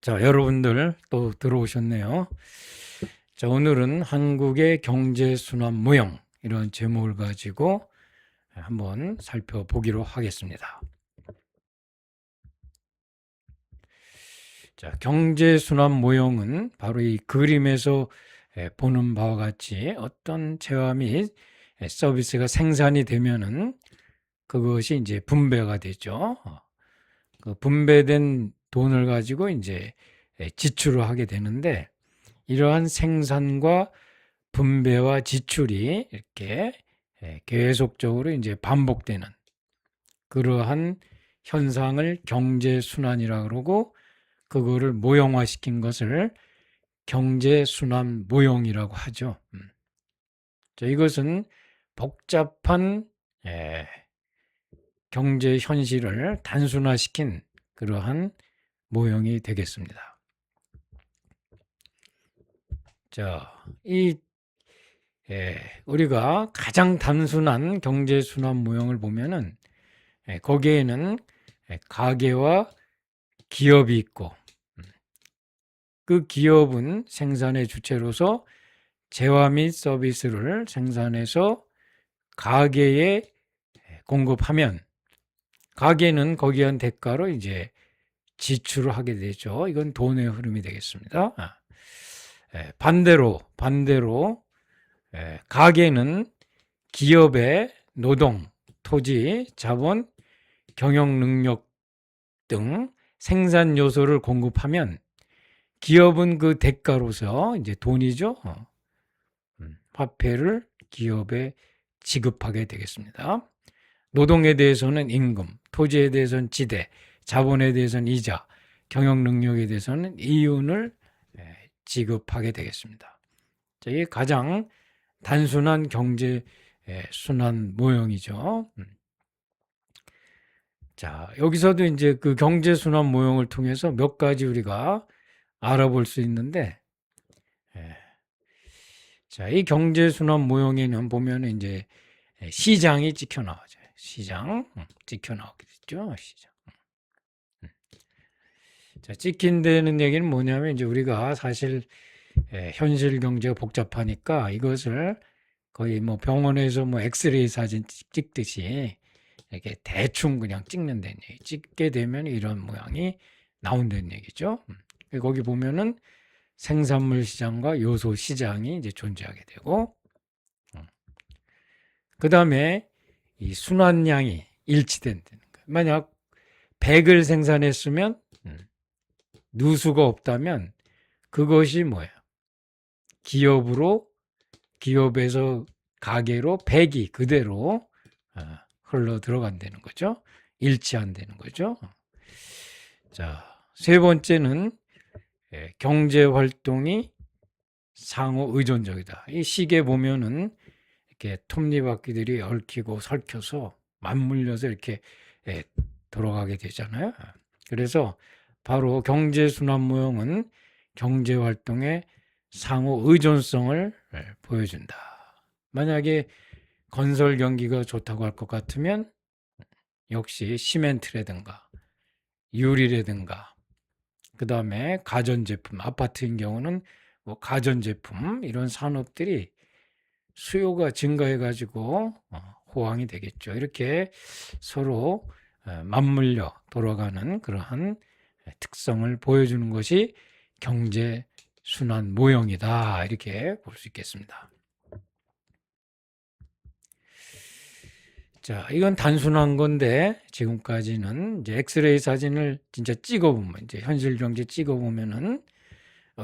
자, 여러분들 또 들어오셨네요. 자, 오늘은 한국의 경제 순환 모형 이런 제목을 가지고 한번 살펴보기로 하겠습니다. 자, 경제 순환 모형은 바로 이 그림에서 보는 바와 같이 어떤 재화 및 서비스가 생산이 되면은 그것이 이제 분배가 되죠. 그 분배된 돈을 가지고 이제 지출을 하게 되는데, 이러한 생산과 분배와 지출이 이렇게 계속적으로 이제 반복되는 그러한 현상을 경제 순환이라고 그러고, 그거를 모형화시킨 것을 경제 순환 모형이라고 하죠. 자, 이것은 복잡한 경제 현실을 단순화시킨 그러한 모형이 되겠습니다. 자, 우리가 가장 단순한 경제 순환 모형을 보면은 거기에는 가계와 기업이 있고, 그 기업은 생산의 주체로서 재화 및 서비스를 생산해서 가계에 공급하면, 가계는 거기에 한 대가로 이제 지출을 하게 되죠. 이건 돈의 흐름이 되겠습니다. 반대로 가계는 기업의 노동, 토지, 자본, 경영 능력 등 생산 요소를 공급하면 기업은 그 대가로서 이제 돈이죠. 화폐를 기업에 지급하게 되겠습니다. 노동에 대해서는 임금, 토지에 대해서는 지대, 자본에 대해서는 이자, 경영 능력에 대해서는 이윤을 지급하게 되겠습니다. 이게 가장 단순한 경제 순환 모형이죠. 자, 여기서도 이제 그 경제 순환 모형을 통해서 몇 가지 우리가 알아볼 수 있는데, 자, 이 경제 순환 모형에는 보면 이제 시장이 찍혀 나오죠. 시장 찍혀 나오게 됐죠. 시장. 자, 찍힌다는 얘기는 뭐냐면, 이제 우리가 사실 현실 경제가 복잡하니까 이것을 거의 뭐 병원에서 뭐 엑스레이 사진 찍듯이 이렇게 대충 그냥 찍는다는 얘기. 찍게 되면 이런 모양이 나온다는 얘기죠. 거기 보면은 생산물 시장과 요소 시장이 이제 존재하게 되고, 그 다음에 이 순환량이 일치된다는 거예요. 만약 100을 생산했으면 누수가 없다면 그것이 뭐예요? 기업에서 가계로 100이 그대로 흘러 들어간다는 거죠. 일치한다는 거죠. 자, 세 번째는 경제 활동이 상호 의존적이다. 이 시계 보면은 이렇게 톱니바퀴들이 얽히고 설켜서 맞물려서 이렇게 돌아가게 되잖아요. 그래서 바로 경제 순환 모형은 경제 활동의 상호 의존성을 보여준다. 만약에 건설 경기가 좋다고 할 것 같으면 역시 시멘트라든가 유리라든가, 그 다음에 가전제품, 아파트인 경우는 뭐 가전제품, 이런 산업들이 수요가 증가해 가지고 호황이 되겠죠. 이렇게 서로 맞물려 돌아가는 그러한 특성을 보여주는 것이 경제 순환 모형이다, 이렇게 볼 수 있겠습니다. 자, 이건 단순한 건데, 지금까지는 이제 엑스레이 사진을 진짜 찍어보면, 이제 현실 경제 찍어보면은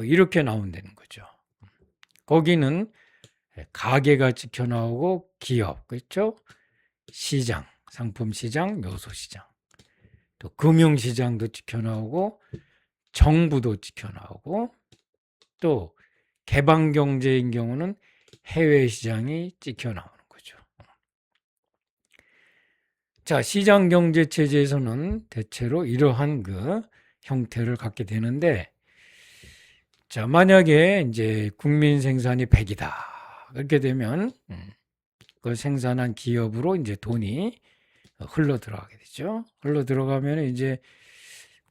이렇게 나온다는 거죠. 거기는 가게가 찍혀 나오고 기업, 그렇죠? 시장, 상품 시장, 요소 시장, 또 금융 시장도 찍혀 나오고 정부도 찍혀 나오고, 또 개방 경제인 경우는 해외 시장이 찍혀 나오는 거죠. 자, 시장 경제 체제에서는 대체로 이러한 그 형태를 갖게 되는데, 자, 만약에 이제 국민 생산이 100이다. 그렇게 되면 그 생산한 기업으로 이제 돈이 흘러 들어가게 되죠. 흘러 들어가면 이제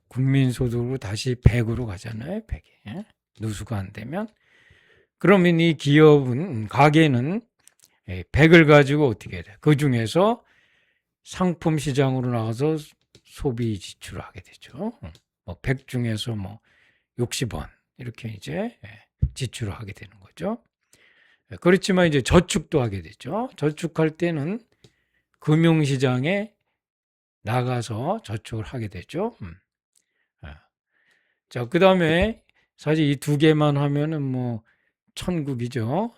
국민소득으로 다시 100으로 가잖아요. 100에. 누수가 안 되면. 그러면 이 기업은, 가게는 100을 가지고 어떻게 해야 돼? 그 중에서 상품 시장으로 나가서 소비 지출을 하게 되죠. 뭐 100 중에서 뭐 60원 이렇게 이제 지출을 하게 되는 거죠. 그렇지만 이제 저축도 하게 되죠. 저축할 때는 금융시장에 나가서 저축을 하게 되죠. 자, 그 다음에 사실 이 두 개만 하면은 뭐 천국이죠.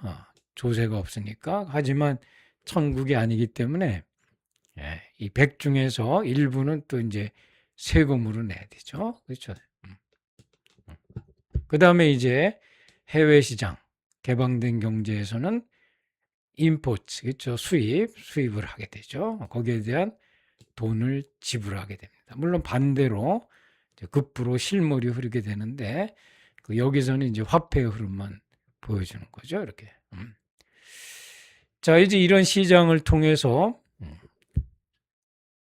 조세가 없으니까. 하지만 천국이 아니기 때문에 이 100 중에서 일부는 또 이제 세금으로 내야 되죠. 그렇죠. 그 다음에 이제 해외 시장, 개방된 경제에서는 임포트, 그렇죠. 수입을 하게 되죠. 거기에 대한 돈을 지불하게 됩니다. 물론 반대로 급부로 실물이 흐르게 되는데 여기서는 이제 화폐의 흐름만 보여주는 거죠. 이렇게. 자, 이제 이런 시장을 통해서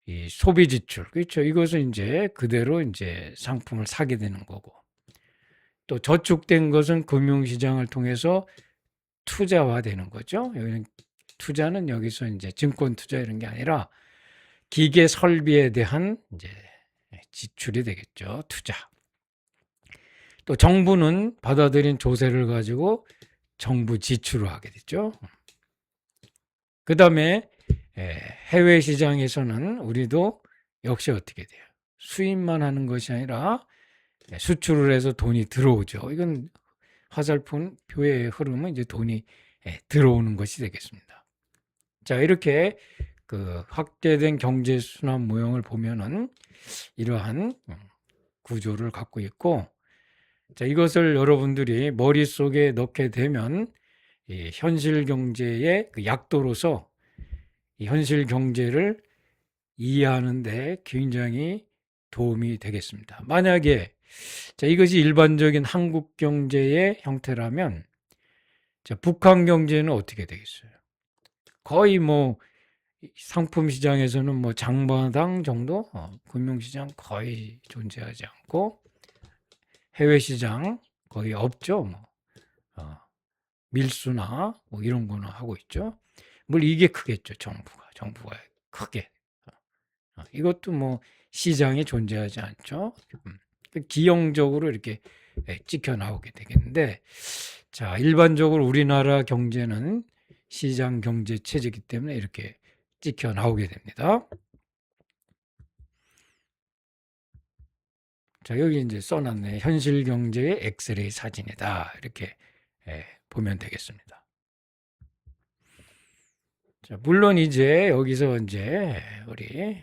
이 소비 지출, 그렇죠. 이것은 이제 그대로 이제 상품을 사게 되는 거고, 또 저축된 것은 금융시장을 통해서 투자화되는 거죠. 여기는 투자는 여기서 이제 증권 투자 이런 게 아니라 기계 설비에 대한 이제 지출이 되겠죠. 투자. 또 정부는 받아들인 조세를 가지고 정부 지출을 하게 되죠. 그 다음에 해외 시장에서는 우리도 역시 어떻게 돼요? 수입만 하는 것이 아니라 수출을 해서 돈이 들어오죠. 이건 화살표의 흐름은 이제 돈이 들어오는 것이 되겠습니다. 자, 이렇게 그 확대된 경제 순환 모형을 보면은 이러한 구조를 갖고 있고, 자, 이것을 여러분들이 머릿속에 넣게 되면 이 현실 경제의 그 약도로서 이 현실 경제를 이해하는데 굉장히 도움이 되겠습니다. 만약에 자, 이것이 일반적인 한국 경제의 형태라면 자, 북한 경제는 어떻게 되겠어요? 거의 뭐 상품 시장에서는 뭐 장마당 정도, 금융시장 거의 존재하지 않고 해외 시장 거의 없죠. 뭐 밀수나 뭐 이런 거는 하고 있죠. 물론 이게 크겠죠. 정부가 크게. 이것도 뭐 시장에 존재하지 않죠. 기형적으로 이렇게 찍혀 나오게 되겠는데, 자, 일반적으로 우리나라 경제는 시장 경제 체제이기 때문에 이렇게 찍혀 나오게 됩니다. 자, 여기 이제 써놨네. 현실 경제의 엑스레이 사진이다. 이렇게 보면 되겠습니다. 자, 물론 이제 여기서 이제 우리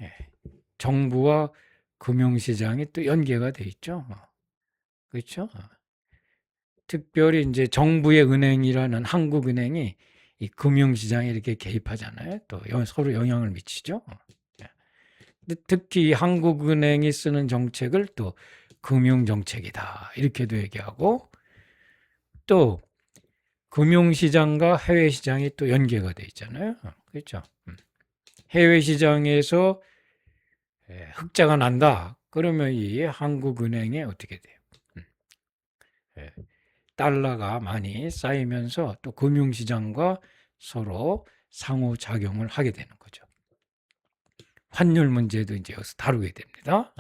정부와 금융시장이 또 연계가 돼 있죠. 그렇죠? 특별히 이제 정부의 은행이라는 한국은행이 이 금융시장에 이렇게 개입하잖아요. 또 서로 영향을 미치죠. 특히 한국은행이 쓰는 정책을 또 금융정책이다. 이렇게도 얘기하고, 또 금융시장과 해외시장이 또 연계가 돼 있잖아요. 그렇죠. 해외시장에서 흑자가 난다. 그러면 이 한국은행에 어떻게 돼요? 달러가 많이 쌓이면서 또 금융시장과 서로 상호작용을 하게 되는 거죠. 환율 문제도 이제 여기서 다루게 됩니다.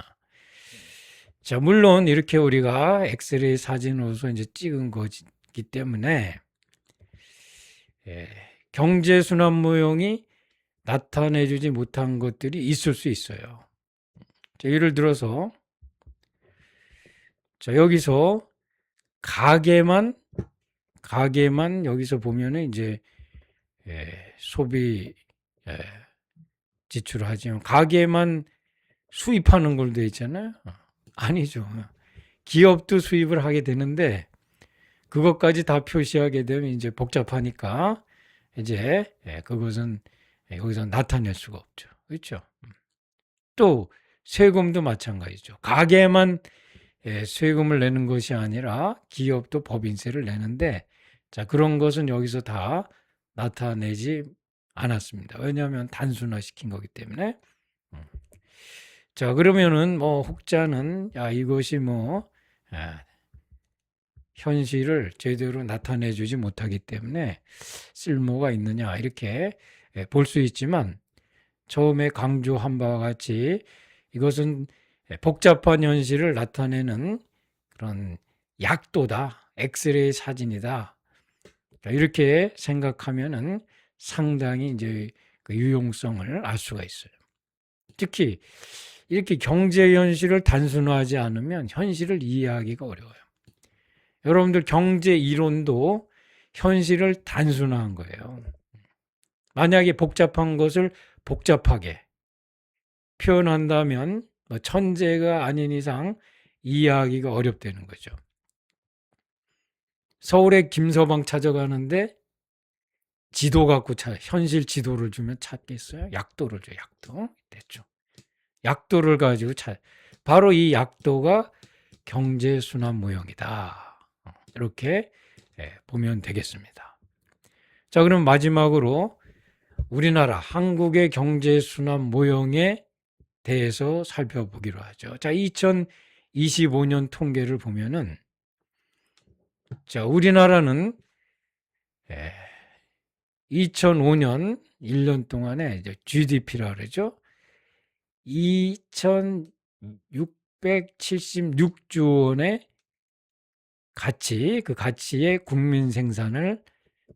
자, 물론 이렇게 우리가 엑스레이 사진으로서 이제 찍은 거기 때문에 경제 순환 모형이 나타내주지 못한 것들이 있을 수 있어요. 자, 예를 들어서 자, 여기서 가게만 여기서 보면은 이제 소비 지출을 하지만 가게만 수입하는 걸로 되어 있잖아요. 아니죠. 기업도 수입을 하게 되는데 그것까지 다 표시하게 되면 이제 복잡하니까 이제 그것은 여기서 나타낼 수가 없죠. 그렇죠? 또 세금도 마찬가지죠. 가게만 세금을 내는 것이 아니라 기업도 법인세를 내는데, 자, 그런 것은 여기서 다 나타내지 않았습니다. 왜냐하면 단순화시킨 거기 때문에. 자, 그러면은 뭐 혹자는 이것이 뭐 현실을 제대로 나타내 주지 못하기 때문에 쓸모가 있느냐 이렇게 볼 수 있지만, 처음에 강조한 바와 같이 이것은 복잡한 현실을 나타내는 그런 약도다, 엑스레이 사진이다, 이렇게 생각하면은 상당히 이제 그 유용성을 알 수가 있어요. 특히 이렇게 경제 현실을 단순화하지 않으면 현실을 이해하기가 어려워요. 여러분들 경제 이론도 현실을 단순화한 거예요. 만약에 복잡한 것을 복잡하게 표현한다면 천재가 아닌 이상 이해하기가 어렵다는 거죠. 서울에 김서방 찾아가는데 지도 갖고 현실 지도를 주면 찾겠어요? 약도를 줘, 약도. 됐죠. 약도를 가지고 바로 이 약도가 경제순환 모형이다. 이렇게 보면 되겠습니다. 자, 그럼 마지막으로 우리나라 한국의 경제순환 모형에 대해서 살펴보기로 하죠. 자, 2025년 통계를 보면은, 자, 우리나라는 2005년 1년 동안에 이제 GDP라 그러죠. 2,676조 원의 가치, 그 가치의 국민 생산을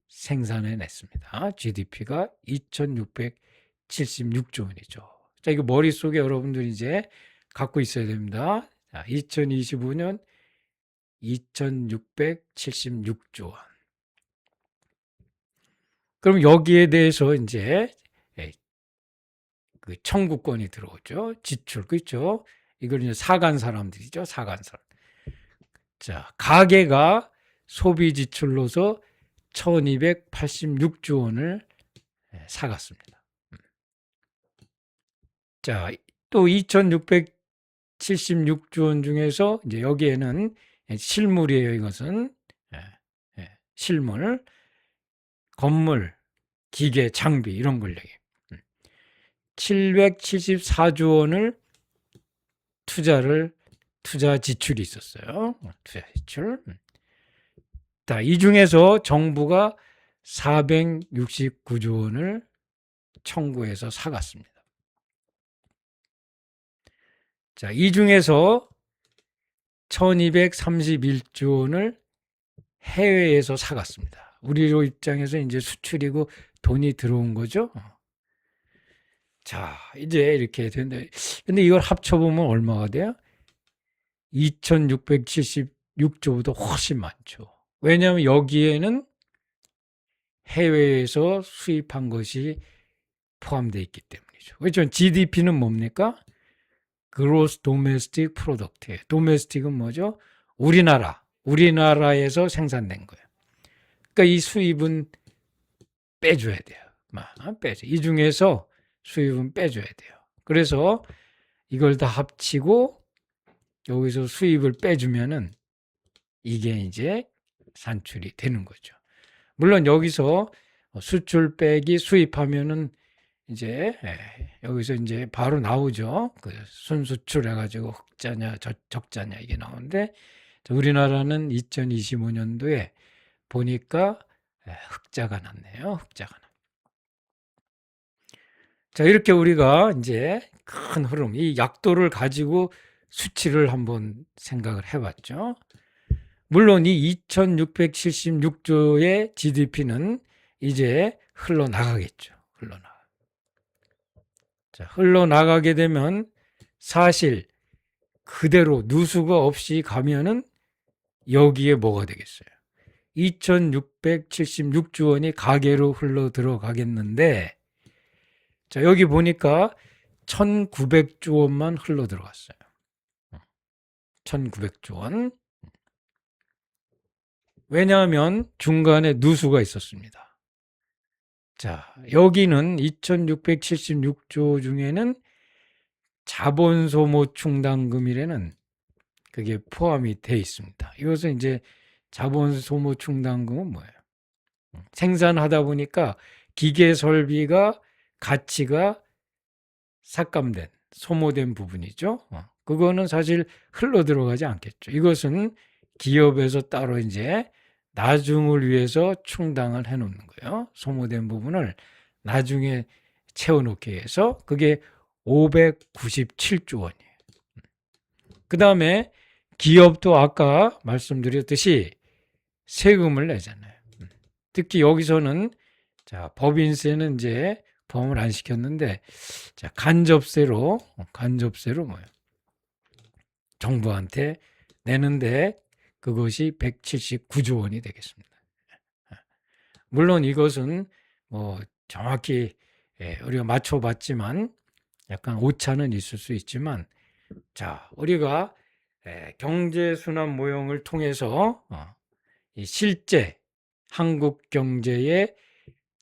생산해 냈습니다. GDP가 2,676조 원이죠. 자, 이거 머릿속에 여러분들이 이제 갖고 있어야 됩니다. 자, 2025년 2,676조 원. 그럼 여기에 대해서 이제 그 청구권이 들어오죠. 지출, 그렇죠? 이걸 이제 사간 사람들이죠. 사간 사람. 자, 가계가 소비 지출로서 1,286조 원을 사갔습니다. 자, 또 2,676조 원 중에서 이제 여기에는 실물이에요. 이것은 실물, 건물, 기계, 장비 이런 걸 얘기해요. 774조 원을 투자 지출이 있었어요. 투자 지출. 자, 이 중에서 정부가 469조 원을 청구해서 사갔습니다. 자, 이 중에서 1231조 원을 해외에서 사갔습니다. 우리 입장에서 이제 수출이고 돈이 들어온 거죠. 자, 이제 이렇게 되는데, 근데 이걸 합쳐보면 얼마가 돼요? 2,676조보다 훨씬 많죠. 왜냐하면 여기에는 해외에서 수입한 것이 포함되어 있기 때문이죠. 그렇죠? GDP는 뭡니까? Gross Domestic Product예요. Domestic은 뭐죠? 우리나라에서 생산된 거예요. 그러니까 이 수입은 빼줘야 돼요. 빼줘. 이 중에서 수입은 빼줘야 돼요. 그래서 이걸 다 합치고 여기서 수입을 빼주면은 이게 이제 산출이 되는 거죠. 물론 여기서 수출 빼기 수입하면은 이제 여기서 이제 바로 나오죠. 그 순수출 해가지고 흑자냐 적자냐 이게 나오는데, 우리나라는 2025년도에 보니까 흑자가 났네요. 흑자가 나. 자, 이렇게 우리가 이제 큰 흐름, 이 약도를 가지고 수치를 한번 생각을 해봤죠. 물론 이 2,676조의 GDP는 이제 흘러나가겠죠. 흘러나가게 되면 사실 그대로 누수가 없이 가면은 여기에 뭐가 되겠어요? 2,676조 원이 가계로 흘러 들어가겠는데, 자, 여기 보니까 1,900조 원만 흘러 들어갔어요. 1,900조 원. 왜냐하면 중간에 누수가 있었습니다. 자, 여기는 2,676조 중에는 자본소모 충당금이라는 그게 포함이 되어 있습니다. 이것은 이제 자본소모 충당금은 뭐예요? 생산하다 보니까 기계 설비가 가치가 삭감된, 소모된 부분이죠. 그거는 사실 흘러 들어가지 않겠죠. 이것은 기업에서 따로 이제 나중을 위해서 충당을 해 놓는 거예요. 소모된 부분을 나중에 채워 놓기 위해서. 그게 597조 원이에요. 그다음에 기업도 아까 말씀드렸듯이 세금을 내잖아요. 특히 여기서는 자, 법인세는 이제 포함을 안 시켰는데, 자, 간접세로 뭐예요? 정부한테 내는데 그것이 179조 원이 되겠습니다. 물론 이것은 뭐 정확히 우리가 맞춰봤지만 약간 오차는 있을 수 있지만, 자, 우리가 경제순환 모형을 통해서 이 실제 한국 경제의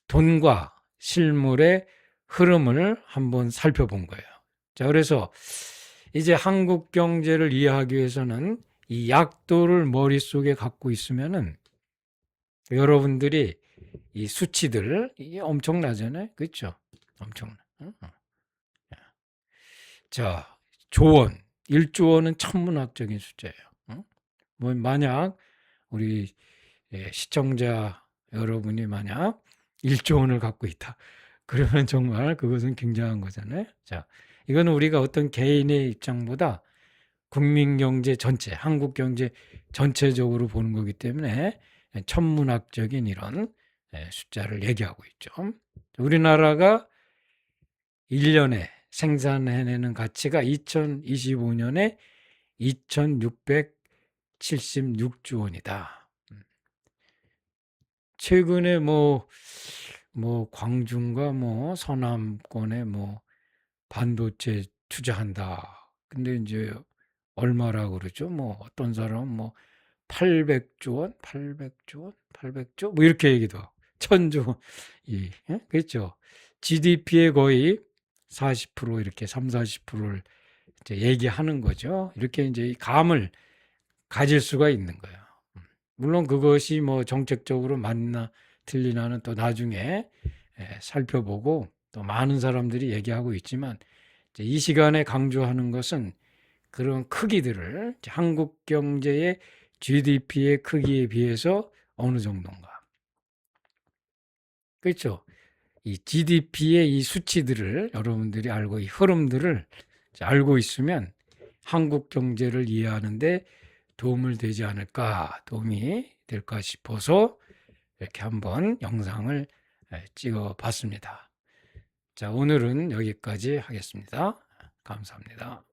돈과 실물의 흐름을 한번 살펴본 거예요. 자, 그래서 이제 한국 경제를 이해하기 위해서는 이 약도를 머릿속에 갖고 있으면은 여러분들이 이 수치들 이게 엄청나잖아요. 그렇죠? 엄청나. 자, 조원, 1조 원은 천문학적인 숫자예요. 뭐 만약 우리 시청자 여러분이 만약 1조 원을 갖고 있다. 그러면 정말 그것은 굉장한 거잖아요. 자, 이거는 우리가 어떤 개인의 입장보다 국민 경제 전체, 한국 경제 전체적으로 보는 거기 때문에 천문학적인 이런 숫자를 얘기하고 있죠. 우리나라가 1년에 생산해내는 가치가 2025년에 2,676조 원이다. 최근에 뭐 광주인가 뭐 서남권에 뭐 반도체 투자한다. 근데 이제 얼마라고 그러죠? 뭐 어떤 사람은 뭐 800조 원, 800조 원, 800조 뭐 이렇게 얘기도 하고 1000조 원. 그렇죠. GDP의 거의 40% 이렇게 3, 40%를 이제 얘기하는 거죠. 이렇게 이제 감을 가질 수가 있는 거예요. 물론 그것이 뭐 정책적으로 맞나 틀리나는 또 나중에 살펴보고 또 많은 사람들이 얘기하고 있지만 이 시간에 강조하는 것은 그런 크기들을 한국 경제의 GDP의 크기에 비해서 어느 정도인가. 그렇죠. 이 GDP의 이 수치들을 여러분들이 알고 이 흐름들을 알고 있으면 한국 경제를 이해하는데 도움이 될까 싶어서 이렇게 한번 영상을 찍어 봤습니다. 자, 오늘은 여기까지 하겠습니다. 감사합니다.